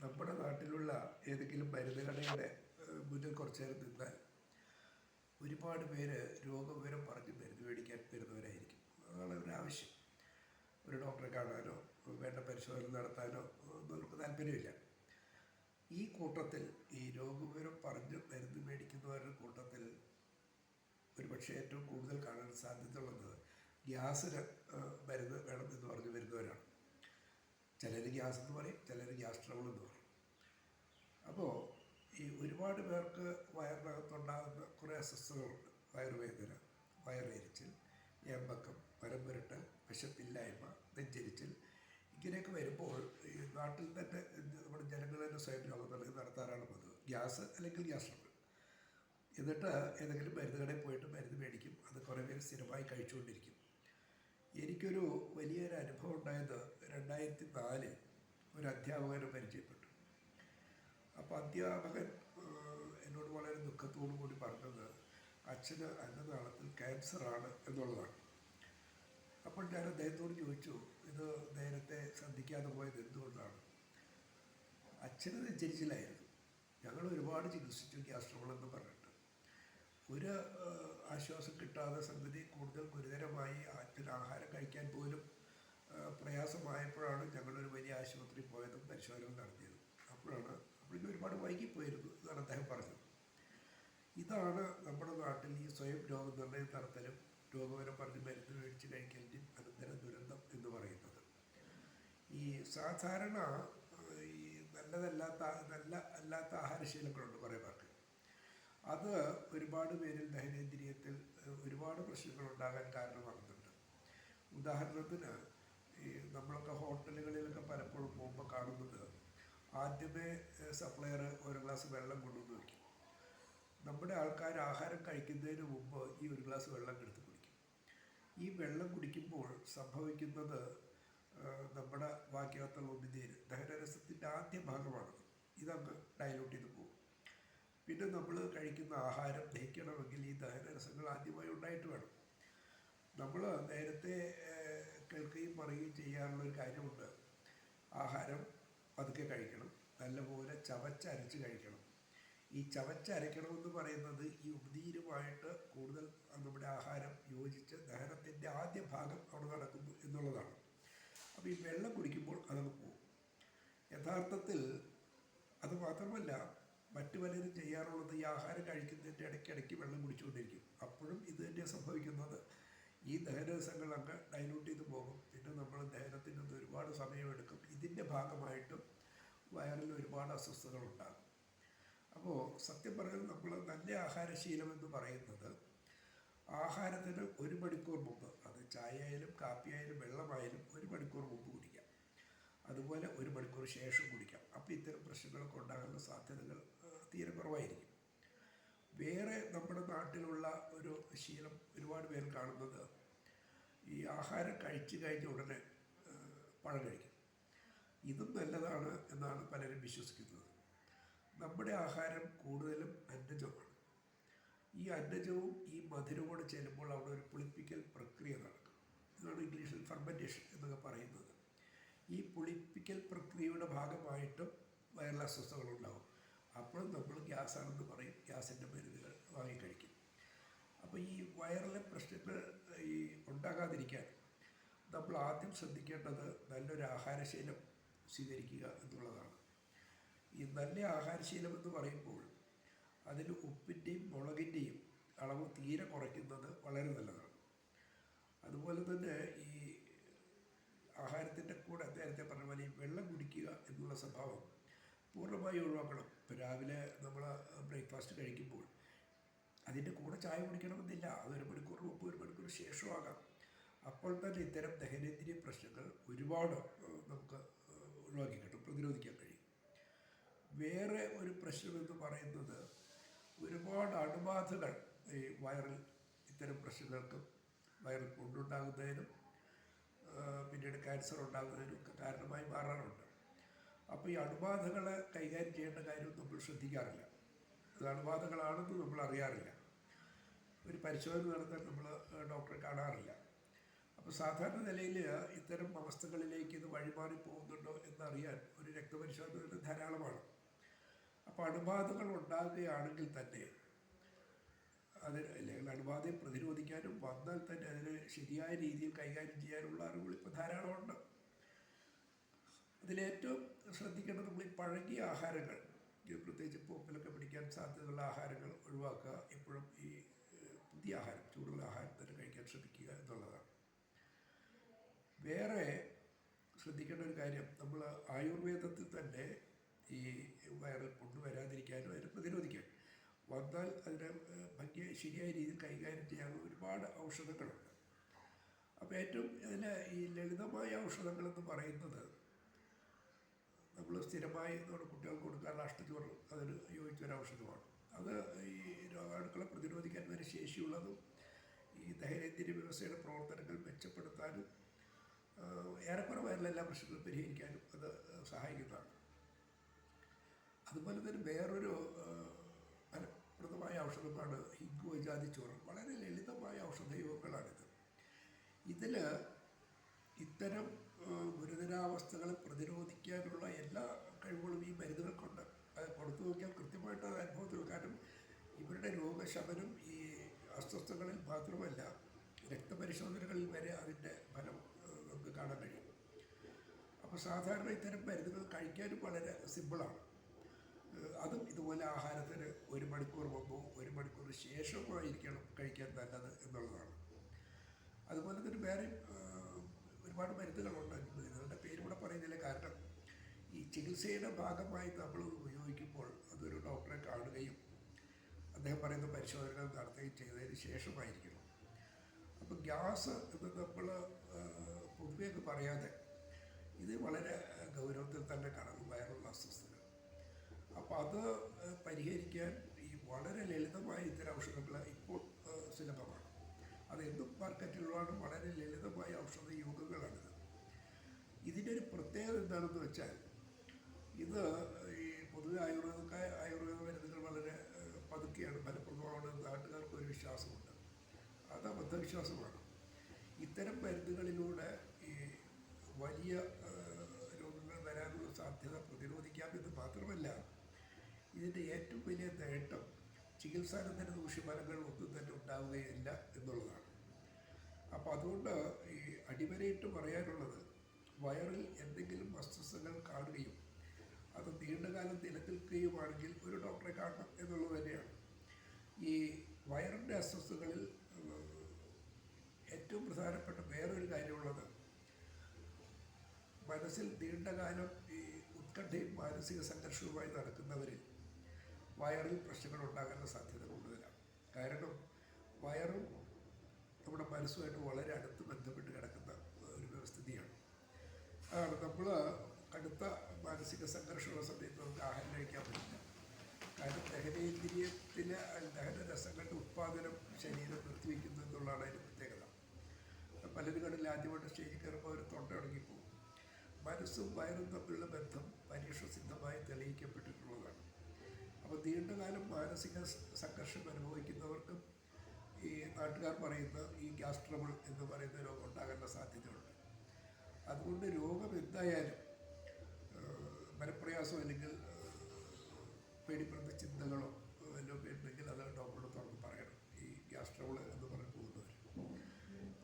നമ്മുടെ നാട്ടിലുള്ള ഏതെങ്കിലും മരുന്ന് കടയുടെ മുന്നിൽ കുറച്ച് നേരം നിന്നാൽ ഒരുപാട് പേര് രോഗവിവരം പറഞ്ഞ് മരുന്ന് മേടിക്കാൻ വരുന്നവരായിരിക്കും. അതാണ് ഒരു ആവശ്യം. ഒരു ഡോക്ടറെ കാണാനോ വേണ്ട പരിശോധന നടത്താനോ ഒന്നും അവർക്ക് താല്പര്യമില്ല. ഈ കൂട്ടത്തിൽ ഈ രോഗവിവരം പറഞ്ഞ് മരുന്ന് മേടിക്കുന്നവരുടെ കൂട്ടത്തിൽ ഒരുപക്ഷെ ഏറ്റവും കൂടുതൽ കാണാൻ സാധ്യതയുള്ളത് ഗ്യാസിന് മരുന്ന് വേണം എന്ന് പറഞ്ഞ് വരുന്നവരാണ്. ചിലർ ഗ്യാസ് എന്ന് പറയും, ചിലർ ഗ്യാസ് ട്രബിൾ എന്ന് പറയും. അപ്പോൾ ഈ ഒരുപാട് പേർക്ക് വയറിനകത്തുണ്ടാകുന്ന കുറേ അസ്വസ്ഥതകളുണ്ട്. വയറുവേദന, വയറെരിച്ചൽ, ഏമ്പക്കം, പരമ്പരട്ടൽ, വിശപ്പില്ലായ്മ, നെഞ്ചരിച്ചൽ, ഇങ്ങനെയൊക്കെ വരുമ്പോൾ ഈ നാട്ടിൽ തന്നെ നമ്മുടെ ജനങ്ങൾ തന്നെ സ്വയം രോഗനിർണയം നടത്താറാണ് പതിവ്. ഗ്യാസ് അല്ലെങ്കിൽ ഗ്യാസ് ട്രബിൾ. എന്നിട്ട് ഏതെങ്കിലും മരുന്ന് കടയിൽ പോയിട്ട് മരുന്ന് മേടിക്കും. അത് കുറേ പേര് സ്ഥിരമായി കഴിച്ചുകൊണ്ടിരിക്കും. എനിക്കൊരു വലിയൊരു അനുഭവം ഉണ്ടായത് 2004 ഒരു അധ്യാപകനെ പരിചയപ്പെട്ടു. അപ്പോൾ അധ്യാപകൻ എന്നോട് വളരെ ദുഃഖത്തോടു കൂടി പറഞ്ഞത് അച്ഛന് അന്നനാളത്തിൽ ക്യാൻസറാണ് എന്നുള്ളതാണ്. അപ്പോൾ ഞാൻ അദ്ദേഹത്തോട് ചോദിച്ചു, ഇത് നേരത്തെ ശ്രദ്ധിക്കാതെ പോയത് എന്തുകൊണ്ടാണ്? അച്ഛന് നെഞ്ചരിച്ചിലായിരുന്നു. ഞങ്ങൾ ഒരുപാട് ചികിത്സിച്ചു ഗ്യാസ് ട്രബിൾ എന്ന് പറഞ്ഞിട്ട്. ഒരു ആശ്വാസം കിട്ടാതെ സംഗതി കൂടുതൽ ഗുരുതരമായി അച്ഛൻ ആഹാരം കഴിക്കാൻ പോലും പ്രയാസമായപ്പോഴാണ് ഞങ്ങളൊരു വലിയ ആശുപത്രിയിൽ പോയതും പരിശോധന നടത്തിയതും. അപ്പോഴേക്കും ഒരുപാട് വൈകിപ്പോയിരുന്നു എന്നാണ് അദ്ദേഹം പറഞ്ഞത്. ഇതാണ് നമ്മുടെ നാട്ടിൽ ഈ സ്വയം രോഗനിർണയം നടത്തലും രോഗവിവരം പറഞ്ഞ് മരുന്ന് മേടിച്ച് കഴിക്കലിൻ്റെ അനന്തര ദുരന്തം എന്ന് പറയുന്നത്. ഈ സാധാരണ ഈ നല്ല അല്ലാത്ത ആഹാരശീലങ്ങളുണ്ട് കുറേ പേർക്ക്. അത് ഒരുപാട് പേരിൽ ദഹനേന്ദ്രിയത്തിൽ ഒരുപാട് പ്രശ്നങ്ങളുണ്ടാകാൻ കാരണമാകുന്നുണ്ട്. ഉദാഹരണത്തിന് ഈ നമ്മളൊക്കെ ഹോട്ടലുകളിലൊക്കെ പലപ്പോഴും പോകുമ്പോൾ കാണുന്നത് ആദ്യമേ സപ്ലയർ ഒരു ഗ്ലാസ് വെള്ളം കൊണ്ടുവന്ന് വയ്ക്കും. നമ്മുടെ ആൾക്കാർ ആഹാരം കഴിക്കുന്നതിന് മുമ്പ് ഈ ഒരു ഗ്ലാസ് വെള്ളം എടുത്ത് കുടിക്കും. ഈ വെള്ളം കുടിക്കുമ്പോൾ സംഭവിക്കുന്നത് നമ്മുടെ വാക്യത്തുള്ള ഉമിനീര്, ദഹനരസത്തിൻ്റെ ആദ്യ ഭാഗമാണത്. ഇതങ്ങ് ഡൈലൂട്ട് ചെയ്ത് പോകും. പിന്നെ നമ്മൾ കഴിക്കുന്ന ആഹാരം ദഹിക്കണമെങ്കിൽ ഈ ദഹനരസങ്ങൾ ആദ്യമായി ഉണ്ടായിട്ട് വേണം. നമ്മൾ നേരത്തെ കേൾക്കുകയും പറയുകയും ചെയ്യാറുള്ളൊരു കാര്യമുണ്ട്. ആഹാരം പതുക്കെ കഴിക്കണം, നല്ലപോലെ ചവച്ചരച്ച് കഴിക്കണം. ഈ ചവച്ചരയ്ക്കണമെന്ന് പറയുന്നത് ഈ ഉമിനീരുമായിട്ട് കൂടുതൽ നമ്മുടെ ആഹാരം യോജിച്ച് ദഹനത്തിൻ്റെ ആദ്യ ഭാഗം അവിടെ നടക്കുന്നു എന്നുള്ളതാണ്. അപ്പോൾ ഈ വെള്ളം കുടിക്കുമ്പോൾ അതങ്ങ് പോകും. യഥാർത്ഥത്തിൽ അത് മാത്രമല്ല, മറ്റു പലരും ചെയ്യാറുള്ളത് ഈ ആഹാരം കഴിക്കുന്നതിൻ്റെ ഇടയ്ക്കിടയ്ക്ക് വെള്ളം കുടിച്ചുകൊണ്ടിരിക്കും. അപ്പോഴും ഇത് തന്നെയാണ് സംഭവിക്കുന്നത്. ഈ ദഹനരസങ്ങൾ അങ്ങ് ഡൈലൂട്ട് ചെയ്ത് പോകും. പിന്നെ നമ്മൾ ദഹനത്തിൽ നിന്ന് ഒരുപാട് സമയമെടുക്കും. ഇതിൻ്റെ ഭാഗമായിട്ടും വയറിൽ ഒരുപാട് അസ്വസ്ഥതകളുണ്ടാകും. അപ്പോൾ സത്യം പറഞ്ഞാൽ നമ്മൾ നല്ല ആഹാരശീലം എന്ന് പറയുന്നത് ആഹാരത്തിന് 1 മണിക്കൂർ മുമ്പ്, അത് ചായ ആയാലും കാപ്പി ആയാലും വെള്ളമായാലും 1 മണിക്കൂർ മുമ്പ് കുടിക്കാം. അതുപോലെ 1 മണിക്കൂർ ശേഷം കുടിക്കാം. അപ്പോൾ ഇത്തരം പ്രശ്നങ്ങളൊക്കെ ഉണ്ടാകാനുള്ള സാധ്യതകൾ തീരെ കുറവായിരിക്കും. വേറെ നമ്മുടെ നാട്ടിലുള്ള ഒരു ശീലം ഒരുപാട് പേർ കാണുന്നത് ഈ ആഹാരം കഴിച്ചു കഴിഞ്ഞ ഉടനെ പഴം കഴിക്കും. ഇതും നല്ലതാണ് എന്നാണ് പലരും വിശ്വസിക്കുന്നത്. നമ്മുടെ ആഹാരം കൂടുതലും അന്നജമാണ്. ഈ അന്നജവും ഈ മധുരവും കൂടെ ചെല്ലുമ്പോൾ അവിടെ ഒരു പുളിപ്പിക്കൽ പ്രക്രിയ നടക്കും. ഇതാണ് ഇംഗ്ലീഷിൽ ഫെർമെൻറ്റേഷൻ എന്നൊക്കെ പറയുന്നത്. ഈ പുളിപ്പിക്കൽ പ്രക്രിയയുടെ ഭാഗമായിട്ടും വയറിൽ അസ്വസ്ഥതകളുണ്ടാകും. അപ്പോഴും നമ്മൾ ഗ്യാസാണെന്ന് പറയും, ഗ്യാസിൻ്റെ മരുന്നുകൾ വാങ്ങിക്കഴിക്കും. അപ്പോൾ ഈ വയറിലെ പ്രശ്നങ്ങൾ ഈ ഉണ്ടാകാതിരിക്കാൻ നമ്മൾ ആദ്യം ശ്രദ്ധിക്കേണ്ടത് നല്ലൊരു ആഹാരശീലം സ്വീകരിക്കുക എന്നുള്ളതാണ്. ഈ നല്ല ആഹാരശീലം എന്ന് പറയുമ്പോൾ അതിൽ ഉപ്പിൻ്റെയും മുളകിൻ്റെയും അളവ് തീരെ കുറയ്ക്കുന്നത് വളരെ നല്ലതാണ്. അതുപോലെ തന്നെ ഈ ആഹാരത്തിൻ്റെ കൂടെ നേരത്തെ പറഞ്ഞ പോലെ ഈ വെള്ളം കുടിക്കുക എന്നുള്ള സ്വഭാവം പൂർണ്ണമായി ഒഴിവാക്കണം. ഇപ്പോൾ രാവിലെ നമ്മൾ ബ്രേക്ക്ഫാസ്റ്റ് കഴിക്കുമ്പോൾ അതിൻ്റെ കൂടെ ചായ കുടിക്കണമെന്നില്ല. അത് 1 മണിക്കൂർ മുമ്പ് 1 മണിക്കൂർ ശേഷമാകാം. അപ്പോൾ തന്നെ ഇത്തരം ദഹനേന്ദ്രിയ പ്രശ്നങ്ങൾ ഒരുപാട് നമുക്ക് ഒഴിവാക്കി കിട്ടും, പ്രതിരോധിക്കാൻ കഴിയും. വേറെ ഒരു പ്രശ്നമെന്ന് പറയുന്നത് ഒരുപാട് അണുബാധകൾ ഈ വയറിൽ ഇത്തരം പ്രശ്നങ്ങൾക്കും വയറിൽ കൊണ്ടുണ്ടാകുന്നതിനും പിന്നീട് ക്യാൻസർ ഉണ്ടാകുന്നതിനും ഒക്കെ കാരണമായി മാറാറുണ്ട്. അപ്പോൾ ഈ അണുബാധകളെ കൈകാര്യം ചെയ്യേണ്ട കാര്യം നമ്മൾ ശ്രദ്ധിക്കാറില്ല. അത് അണുബാധകളാണെന്ന് നമ്മൾ അറിയാറില്ല. ഒരു പരിശോധന നടത്താൻ നമ്മൾ ഡോക്ടറെ കാണാറില്ല. അപ്പോൾ സാധാരണ നിലയിൽ ഇത്തരം അവസ്ഥകളിലേക്ക് ഇത് വഴിമാറി പോകുന്നുണ്ടോ എന്നറിയാൻ ഒരു രക്തപരിശോധന ധാരാളമാണ്. അപ്പോൾ അണുബാധകൾ ഉണ്ടാകുകയാണെങ്കിൽ തന്നെ അതിന് അല്ലെങ്കിൽ അണുബാധയെ പ്രതിരോധിക്കാനും വന്നാൽ തന്നെ അതിന് ശരിയായ രീതിയിൽ കൈകാര്യം ചെയ്യാനുള്ള അറിവുകൾ ഇപ്പോൾ ധാരാളമുണ്ട്. അതിലേറ്റവും ശ്രദ്ധിക്കേണ്ടത് നമ്മൾ ഈ പഴകിയ ആഹാരങ്ങൾ, പ്രത്യേകിച്ച് പോപ്പിലൊക്കെ പിടിക്കാൻ സാധ്യതയുള്ള ആഹാരങ്ങൾ ഒഴിവാക്കുക. എപ്പോഴും ഈ പുതിയ ആഹാരം, ചൂടുള്ള ആഹാരം തന്നെ കഴിക്കാൻ ശ്രമിക്കുക എന്നുള്ളതാണ്. വേറെ ശ്രദ്ധിക്കേണ്ട ഒരു കാര്യം, നമ്മൾ ആയുർവേദത്തിൽ തന്നെ ഈ വൈറൽ പുണ്ണ് വരാതിരിക്കാനും അതിനെ പ്രതിരോധിക്കാൻ വന്നാൽ അതിനെ ശരിയായ രീതിയിൽ കൈകാര്യം ചെയ്യാനുള്ള ഒരുപാട് ഔഷധങ്ങളുണ്ട്. അപ്പോൾ ഏറ്റവും ഇതിൽ ഈ ലളിതമായ ഔഷധങ്ങളെന്ന് പറയുന്നത് നമ്മൾ സ്ഥിരമായി നമ്മുടെ കുട്ടികൾക്ക് കൊടുക്കാറുള്ള അഷ്ടചൂർണം അതിന് യോജിച്ചൊരു ഔഷധമാണ്. അത് ഈ രോഗാണുക്കളെ പ്രതിരോധിക്കാൻ വരെ ശേഷിയുള്ളതും ഈ ദഹനേന്ദ്രിയ വ്യവസ്ഥയുടെ പ്രവർത്തനങ്ങൾ മെച്ചപ്പെടുത്താനും ഏറെക്കുറെ വയറിലെല്ലാ പ്രശ്നങ്ങളും പരിഹരിക്കാനും അത് സഹായിക്കുന്നതാണ്. അതുപോലെ തന്നെ വേറൊരു ഫലപ്രദമായ ഔഷധമാണ് ഹിഗ്ഗുവജാതി ചോറ്. വളരെ ലളിതമായ ഔഷധയോഗങ്ങളാണിത്. ഇതിൽ ഇത്തരം ഗുരുതരാവസ്ഥകളെ പ്രതിരോധിക്കാനുള്ള എല്ലാ കഴിവുകളും ഈ മരുന്നുകൾക്കുണ്ട്. അത് കൊടുത്തു നോക്കിയാൽ കൃത്യമായിട്ട് അത് അനുഭവത്തിൽ. കാരണം ഇവരുടെ രോഗശമനം ഈ അസ്വസ്ഥകളിൽ മാത്രമല്ല, രക്തപരിശോധനകളിൽ വരെ അതിൻ്റെ ഫലം നമുക്ക് കാണാൻ കഴിയും. അപ്പോൾ സാധാരണ ഇത്തരം മരുന്നുകൾ കഴിക്കാനും വളരെ സിമ്പിളാണ്. അതും ഇതുപോലെ ആഹാരത്തിന് 1 മണിക്കൂർ മുമ്പോ 1 മണിക്കൂർ ശേഷമായിരിക്കണം കഴിക്കാൻ നല്ലത് എന്നുള്ളതാണ്. അതുപോലെ തന്നെ വേറെ ഒരുപാട് മരുന്നുകളുണ്ട്. ഇതിൻ്റെ പേരിവിടെ പറയുന്നില്ല. കാരണം ഈ ചികിത്സയുടെ ഭാഗമായി നമ്മൾ ഉപയോഗിക്കുമ്പോൾ അതൊരു ഡോക്ടറെ കാണുകയും അദ്ദേഹം പറയുന്ന പരിശോധനകൾ നടത്തുകയും ചെയ്തതിന് ശേഷമായിരിക്കണം. അപ്പോൾ ഗ്യാസ് എന്ന് നമ്മൾ പൊതുവെ ഒന്ന് പറയാതെ ഇത് വളരെ ഗൗരവത്തിൽ തന്നെ കാണും, വയറുള്ള അസ്വസ്ഥത. അപ്പോൾ അത് പരിഹരിക്കാൻ ഈ വളരെ ലളിതമായ ഇത്തരം ഔഷധങ്ങൾ ഇപ്പോൾ സുലഭമാണ്. അത് എന്തും മാർക്കറ്റിലുള്ളതാണ്. വളരെ ലളിതമായ ഔഷധ യോഗങ്ങളാണിത്. ഇതിൻ്റെ ഒരു പ്രത്യേകത എന്താണെന്ന് വെച്ചാൽ, ഇത് ഈ പൊതുവെ ആയുർവേദ മരുന്നുകൾ വളരെ പതുക്കെയാണ് ഫലപ്രദമാണ് നാട്ടുകാർക്ക് ഒരു വിശ്വാസമുണ്ട്. അത് അബദ്ധവിശ്വാസമാണ്. ഇത്തരം മരുന്നുകളിലൂടെ ഈ വലിയ രോഗങ്ങൾ വരാനുള്ള സാധ്യത പ്രതിരോധിക്കാമെന്ന് മാത്രമല്ല, ഇതിൻ്റെ ഏറ്റവും വലിയ നേട്ടം ചികിത്സാനന്തര ദൂഷ്യഫലങ്ങൾ ഒന്നും തന്നെ ഉണ്ടാവുകയില്ല എന്നുള്ളതാണ്. അപ്പോൾ അതുകൊണ്ട് ഈ അടിവരയിട്ട് പറയാനുള്ളത്, വയറിൽ എന്തെങ്കിലും അസ്വസ്ഥതകൾ കാണുകയും അത് നീണ്ടകാലം നിലനിൽക്കുകയുമാണെങ്കിൽ ഒരു ഡോക്ടറെ കാണണം എന്നുള്ളത് തന്നെയാണ്. ഈ വയറിൻ്റെ അസ്വസ്ഥതകളിൽ ഏറ്റവും പ്രധാനപ്പെട്ട വേറൊരു കാര്യമുള്ളത്, മനസ്സിൽ നീണ്ടകാലം ഈ ഉത്കണ്ഠയും മാനസിക സംഘർഷവുമായി നടക്കുന്നവരിൽ വയറിൽ പ്രശ്നങ്ങൾ ഉണ്ടാകാനുള്ള സാധ്യത കൂടുതലാണ്. കാരണം വയറും നമ്മുടെ മനസ്സുമായിട്ട് വളരെ അടുത്ത് ബന്ധപ്പെട്ട് കിടക്കുന്ന ഒരു വ്യവസ്ഥിതിയാണ്. അതാണ് നമ്മൾ കടുത്ത മാനസിക സംഘർഷമുള്ള സമയത്ത് നമുക്ക് ആഹാരം കഴിക്കാൻ പറ്റില്ല. കാരണം ദഹനേന്ദ്രിയത്തിലെ ദഹനരസങ്ങളുടെ ഉത്പാദനം ശരീരം നിർത്തിവെക്കുന്നു എന്നുള്ളതാണ് അതിൻ്റെ പ്രത്യേകത. പലരും കണ്ടില്ല, ആദ്യമായിട്ട് സ്റ്റേജിൽ കയറുമ്പോൾ ഒരു തൊണ്ട ഉണങ്ങിപ്പോകും. മനസ്സും വയറും തമ്മിലുള്ള ബന്ധം പരീക്ഷണസിദ്ധമായി തെളിയിക്കപ്പെട്ടിട്ടുള്ളതാണ്. അപ്പോൾ നീണ്ടകാലം മാനസിക സംഘർഷം അനുഭവിക്കുന്നവർക്കും ഈ നാട്ടുകാർ പറയുന്ന ഈ ഗ്യാസ് ട്രബിൾ എന്ന് പറയുന്ന രോഗം ഉണ്ടാകാനുള്ള സാധ്യതയുണ്ട്. അതുകൊണ്ട് രോഗം എന്തായാലും മനപ്രയാസം അല്ലെങ്കിൽ പേടിപ്പെടുന്ന ചിന്തകളോ എല്ലാം ഉണ്ടെങ്കിൽ അത് ഡോക്ടറോട് തുറന്ന് പറയണം. ഈ ഗ്യാസ് ട്രബിൾ എന്ന് പറഞ്ഞു പോകുന്നവർ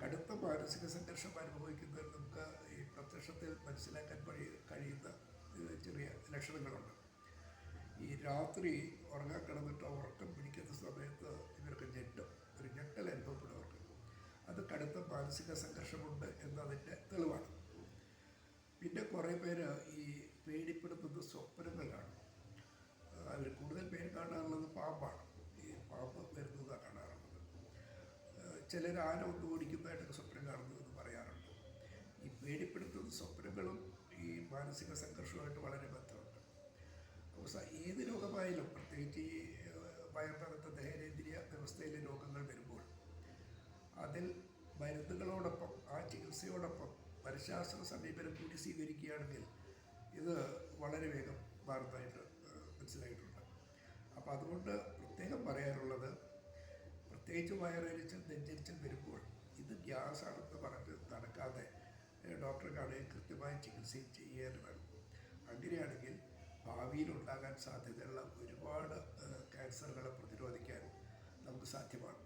കടുത്ത മാനസിക സംഘർഷം അനുഭവിക്കുന്നവർ നമുക്ക് ഈ പ്രത്യക്ഷത്തിൽ മനസ്സിലാക്കാൻ കഴിയുന്ന ചെറിയ ലക്ഷണങ്ങളുണ്ട്. ഈ രാത്രി ഉറങ്ങാൻ കിടന്നിട്ട് ഉറക്കം പിടിക്കുന്ന സമയത്ത് ഇവർക്ക് ഒരു ഞെട്ടൽ അനുഭവപ്പെടുന്നവർക്ക് അത് കടുത്ത മാനസിക സംഘർഷമുണ്ട് എന്നതിൻ്റെ തെളിവാണ്. പിന്നെ കുറേ പേര് ഈ പേടിപ്പെടുത്തുന്ന സ്വപ്നങ്ങൾ കാണും. അവർ കൂടുതൽ പേര് കാണാറുള്ളത് പാമ്പാണ്. ഈ പാമ്പ് വരുന്നതാണ് കാണാറുള്ളത്. ചിലർ ആന ഒന്ന് ഓടിക്കുന്നതായിട്ടൊക്കെ സ്വപ്നം കാണുന്നതെന്ന് പറയാറുണ്ട്. ഈ പേടിപ്പെടുത്തുന്ന സ്വപ്നങ്ങളും ഈ മാനസിക സംഘർഷവുമായിട്ട് വളരെ ബന്ധമുണ്ട്. ഏത് രോഗമായാലും, പ്രത്യേകിച്ച് ഈ വയറിനകത്ത് ദഹനേന്ദ്രിയ വ്യവസ്ഥയിലെ രോഗങ്ങൾ വരുമ്പോൾ അതിൽ മരുന്നുകളോടൊപ്പം ആ ചികിത്സയോടൊപ്പം മനഃശാസ്ത്ര സമീപനം കൂടി സ്വീകരിക്കുകയാണെങ്കിൽ ഇത് വളരെ വേഗം മാറുന്നതായിട്ട് മനസ്സിലായിട്ടുണ്ട്. അപ്പോൾ അതുകൊണ്ട് പ്രത്യേകം പറയാനുള്ളത്, പ്രത്യേകിച്ച് വയറരിച്ചൽ നെഞ്ചരിച്ചൽ വരുമ്പോൾ ഇത് ഗ്യാസാണെന്ന് പറഞ്ഞ് നടക്കാതെ ഡോക്ടറെ കാണുകയും കൃത്യമായ ചികിത്സയും ചെയ്യാൻ വേണം. അങ്ങനെയാണെങ്കിൽ ഭാവിയിലുണ്ടാകാൻ സാധ്യതയുള്ള ഒരുപാട് ക്യാൻസറുകളെ പ്രതിരോധിക്കാൻ നമുക്ക് സാധ്യമാണ്.